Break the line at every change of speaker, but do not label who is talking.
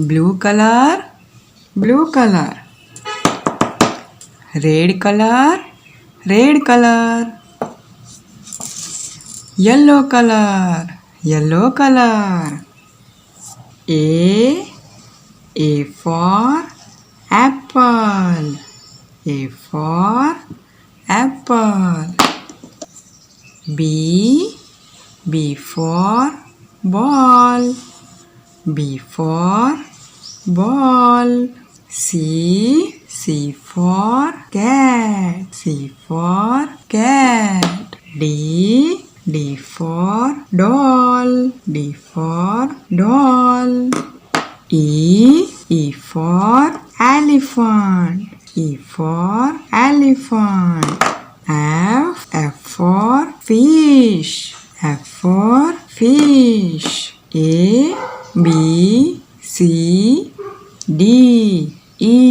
blue color, blue color. Red color, red color. Yellow color, yellow color. A for apple, A for apple. B for ball, B for ball. C for cat, C for cat. D for doll, D for doll. E for elephant, E for elephant. F for fish, F for fish. A B C D E